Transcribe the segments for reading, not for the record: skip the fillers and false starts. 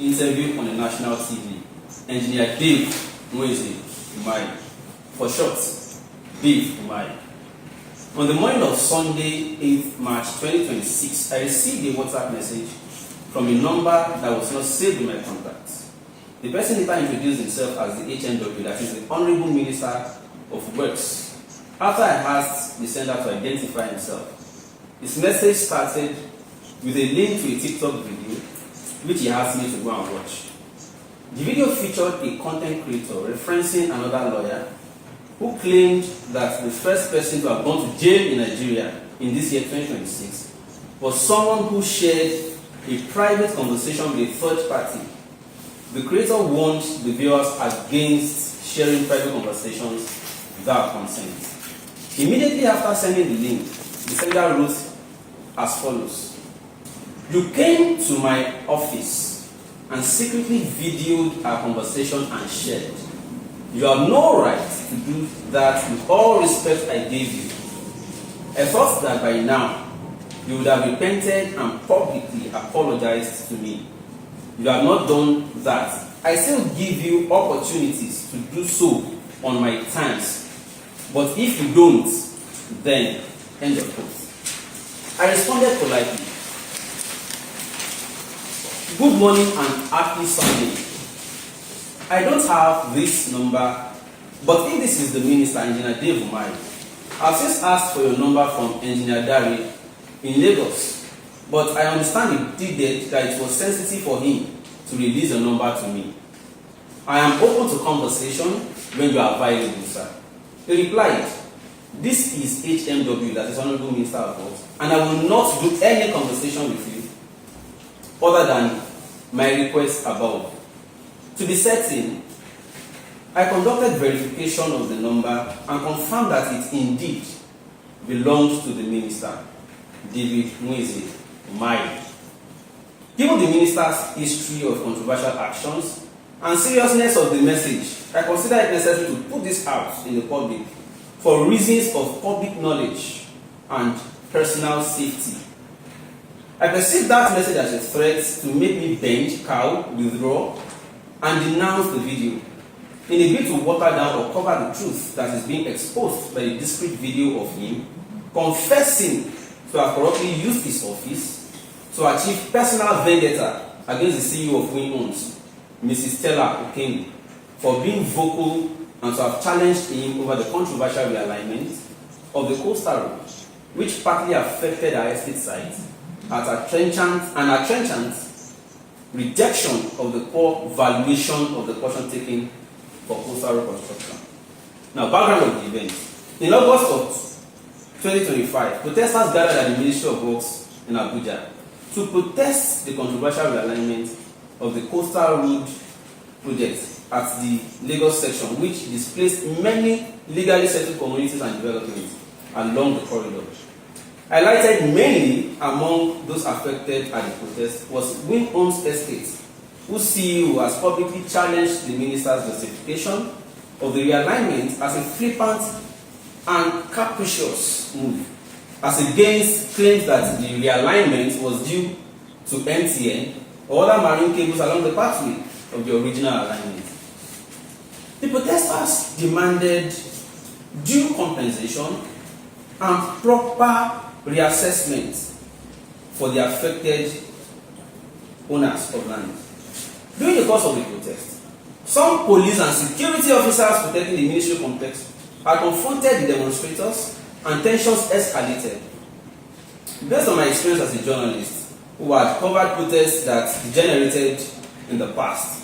interview on the national TV, Engineer Umahi, for short, Dave Umahi. On the morning of Sunday, 8th March 2026, I received a WhatsApp message from a number that was not saved in my contacts. The person later introduced himself as the HMW, that is the Honorable Minister of Works. After I asked the sender to identify himself, his message started with a link to a TikTok video, which he asked me to go and watch. The video featured a content creator referencing another lawyer who claimed that the first person to have gone to jail in Nigeria in this year 2026 was someone who shared a private conversation with a third party. The creator warned the viewers against sharing private conversations without consent. Immediately after sending the link, the sender wrote as follows: "You came to my office and secretly videoed our conversation and shared. You have no right to do that with all respect I gave you. I thought that by now you would have repented and publicly apologized to me. You have not done that. I still give you opportunities to do so on my terms. But if you don't, then end of quote." I responded politely, "Good morning and happy Sunday. I don't have this number, but if this is the minister, Engineer Dave Umahi, I've since asked for your number from Engineer Dari in Lagos, but I understand he did that it was sensitive for him to release your number to me. I am open to conversation when you are available, sir." He replied, "This is HMW, that is Honorable Minister of Works, and I will not do any conversation with you other than my request above. To be certain, I conducted verification of the number and confirmed that it indeed belongs to the minister, David Umahi. Given the minister's history of controversial actions and seriousness of the message, I consider it necessary to put this out in the public for reasons of public knowledge and personal safety. I perceive that message as a threat to make me bend, cow, withdraw, and denounce the video in a bid to water down or cover the truth that is being exposed by a discrete video of him confessing to have corruptly used his office to achieve personal vendetta against the CEO of Win Homes, Mrs. Stella Okengi, for being vocal and to have challenged him over the controversial realignment of the coastal road, which partly affected our estate site at a trenchant rejection of the poor valuation of the portion taken for coastal road construction." Now, background of the event. In August of 2025, protesters gathered at the Ministerial of Works in Abuja to protest the controversial realignment of the coastal road project at the Lagos section, which displaced many legally settled communities and developments along the corridor. Highlighted mainly among those affected at the protest was Win Homes Estate, whose CEO has publicly challenged the minister's justification of the realignment as a flippant and capricious move, as against claims that the realignment was due to MTN or other marine cables along the pathway of the original alignment. The protesters demanded due compensation and proper reassessment for the affected owners of land. During the course of the protest, some police and security officers protecting the ministry complex had confronted the demonstrators and tensions escalated. Based on my experience as a journalist who had covered protests that degenerated in the past,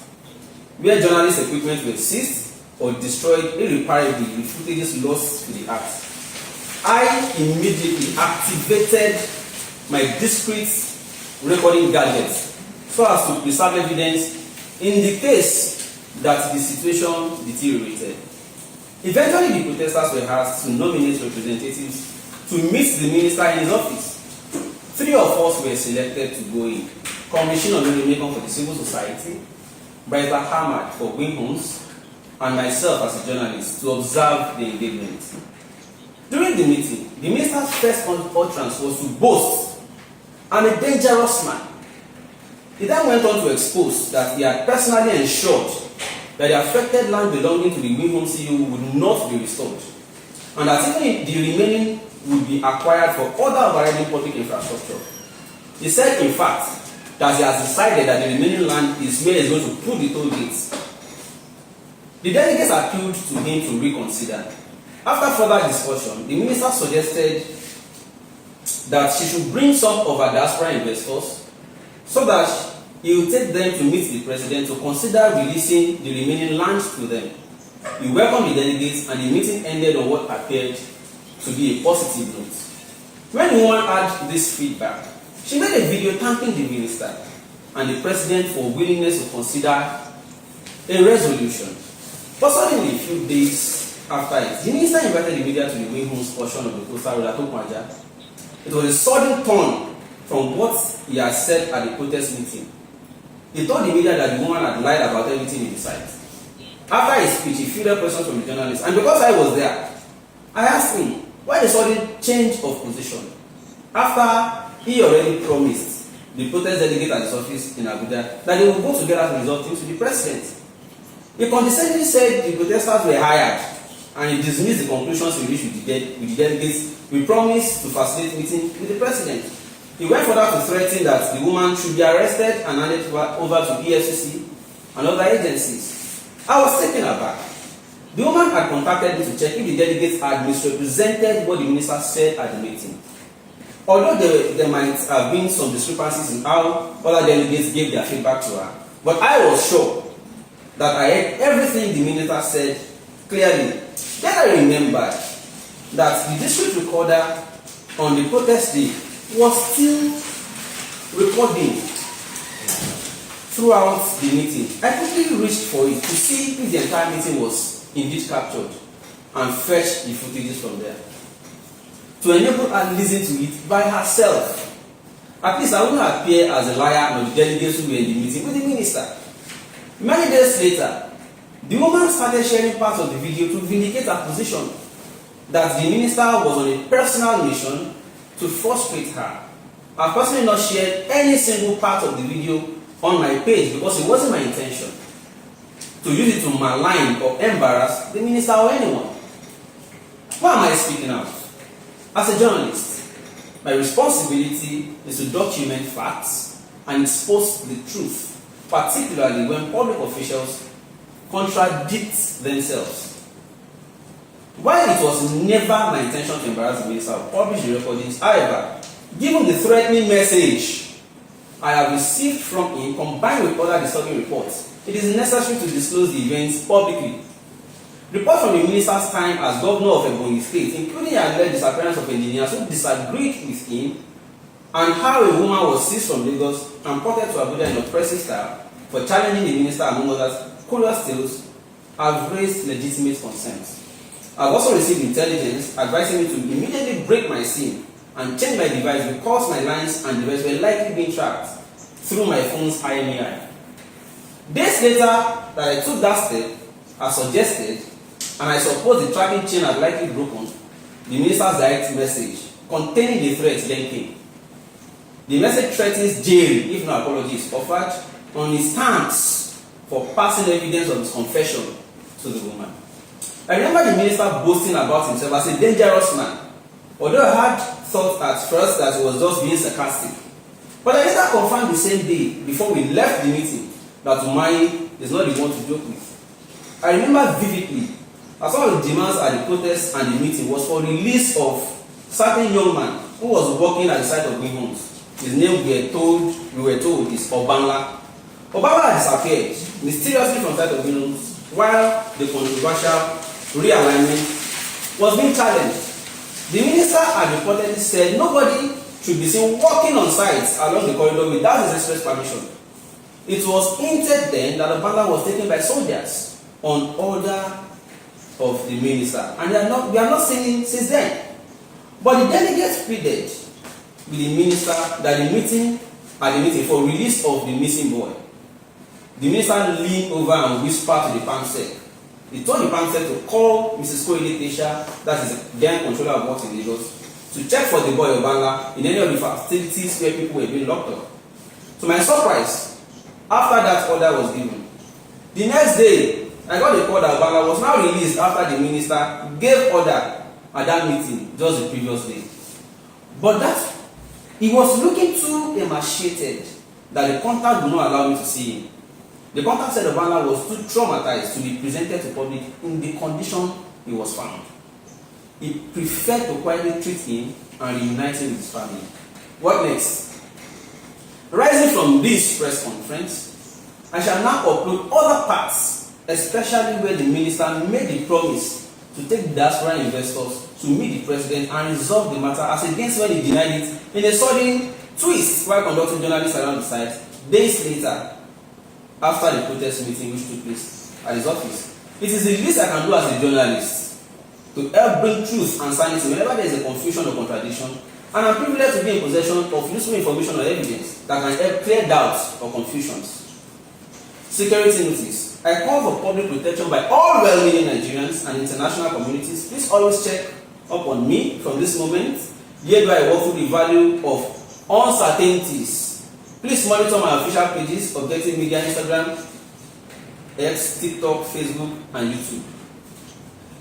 where journalist equipment were seized or destroyed irreparably with footages lost to the act, I immediately activated my discrete recording gadgets so as to preserve evidence in the case that the situation deteriorated. Eventually, the protesters were asked to nominate representatives to meet the minister in his office. 3 of us were selected to go in: Commissioner Olumekon for the Civil Society, Brother Hamad for Win Homes, and myself as a journalist to observe the engagement. During the meeting, the minister's first utterance was to boast, "I'm a dangerous man." He then went on to expose that he had personally ensured that the affected land belonging to the Win Home CEO would not be restored, and that even the remaining would be acquired for other overriding public infrastructure. He said, in fact, that he has decided that the remaining land is where he is going to put the toll gates. The delegates appealed to him to reconsider. After further discussion, the minister suggested that she should bring some of her diaspora investors so that he will take them to meet the president to consider releasing the remaining lands to them. He welcomed the delegates, and the meeting ended on what appeared to be a positive note. When the woman had this feedback, she made a video thanking the minister and the president for willingness to consider a resolution. But suddenly, a few days after it, the minister invited the media to the Win Homes portion of the coastal road at Umahi. It was a sudden turn from what he had said at the protest meeting. He told the media that the woman had lied about everything in the site. After his speech, he fielded questions from the journalists, and because I was there, I asked him why the sudden change of position after he already promised the protest delegate at his office in Abuja that they would go together to resolve things with the president. He condescendingly said the protesters were hired, and he dismissed the conclusions he reached with the delegates. We promised to facilitate meeting with the president. He went further to threaten that the woman should be arrested and handed over to EFCC and other agencies. I was taken aback. The woman had contacted me to check if the delegates had misrepresented what the minister said at the meeting. Although there might have been some discrepancies in how other delegates gave their feedback to her, but I was sure that I heard everything the minister said clearly. Then I remembered that the district recorder on the protest day was still recording throughout the meeting. I quickly reached for it to see if the entire meeting was indeed captured and fetched the footages from there, to enable her to listen to it by herself. At least I wouldn't appear as a liar on the delegates who were in the meeting with the minister. Many days later, the woman started sharing parts of the video to vindicate her position that the minister was on a personal mission to frustrate her. I've personally not shared any single part of the video on my page because it wasn't my intention to use it to malign or embarrass the minister or anyone. Why am I speaking out? As a journalist, my responsibility is to document facts and expose the truth, particularly when public officials contradict themselves. While it was never my intention to embarrass the minister or publish the recordings, however, given the threatening message I have received from him combined with other disturbing reports, it is necessary to disclose the events publicly. Reports from the minister's time as governor of Ebonyi State, including the alleged disappearance of engineers who disagreed with him, and how a woman was seized from Lagos and ported to Abuja in oppressive style for challenging the minister, among others, curious tales, have raised legitimate concerns. I have also received intelligence advising me to immediately break my SIM and change my device because my lines and device were likely being tracked through my phone's IMEI. Days later that I took that step, as suggested, and I suppose the tracking chain had likely broken, the minister's direct message containing the threat then came. The message threatens jail if no apology is offered on his stance for passing evidence of his confession to the woman. I remember the minister boasting about himself as a dangerous man, although I had thought at first that he was just being sarcastic. But I later confirmed the same day, before we left the meeting, that Umahi is not the one to joke with. I remember vividly that some of the demands at the protest and the meeting was for release of certain young man who was working at the site of Win Homes. His name we were told is Obanla. Obanla had disappeared mysteriously from the site of Win Homes while the controversial realignment was being challenged. The minister had reportedly said nobody should be seen walking on sites along the corridor without his express permission. It was hinted then that Obanla was taken by soldiers on order of the minister, and we are not seeing it since then. But the delegates pleaded with the minister that the meeting for release of the missing boy. The minister leaned over and whispered to the PAMSEC. He told the PAMSEC to call Mrs. Koile Tesha, that is the then controller of works in Lagos, to check for the boy Obanla in any of the facilities where people were being locked up. To my surprise, after that order was given. The next day, I got a call that Bala was now released after the minister gave order at that meeting just the previous day. But that he was looking too emaciated that the contact would not allow me to see him. The contact said Bala was too traumatized to be presented to public in the condition he was found. He preferred to quietly treat him and reunite him with his family. What next? Rising from this press conference, I shall now upload other parts, especially where the minister made the promise to take diaspora investors to meet the president and resolve the matter, as against when he denied it in a sudden twist while conducting journalists around the site days later after the protest meeting which took place at his office. It is the least I can do as a journalist to help bring truth and sanity whenever there is a confusion or contradiction, and I'm privileged to be in possession of useful information or evidence that can help clear doubts or confusions. Security notice. I call for public protection by all well-meaning Nigerians and international communities. Please always check up on me from this moment. Here do I walk through the value of uncertainties. Please monitor my official pages, Objective Media, Instagram, X, TikTok, Facebook, and YouTube.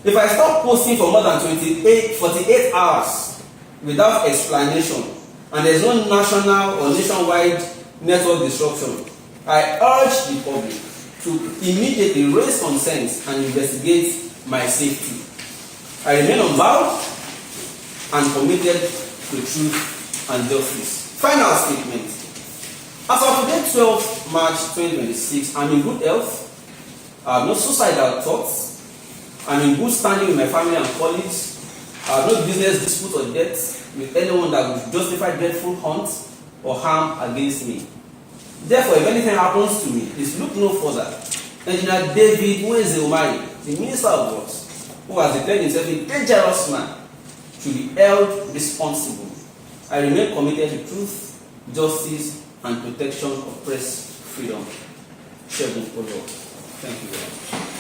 If I stop posting for more than 48 hours without explanation, and there is no national or nationwide network disruption, I urge the public to immediately raise concerns and investigate my safety. I remain unbowed and committed to truth and justice. Final statement. As of today, 12 March 2026, I'm in good health. I have no suicidal thoughts. I'm in good standing with my family and colleagues. I have no business dispute or debt with anyone that would justify dreadful hunt or harm against me. Therefore, if anything happens to me, please look no further. Engineer David Umahi, the Minister of Works, who has declared himself a dangerous man, should be held responsible. I remain committed to truth, justice, and protection of press freedom. Thank you very much.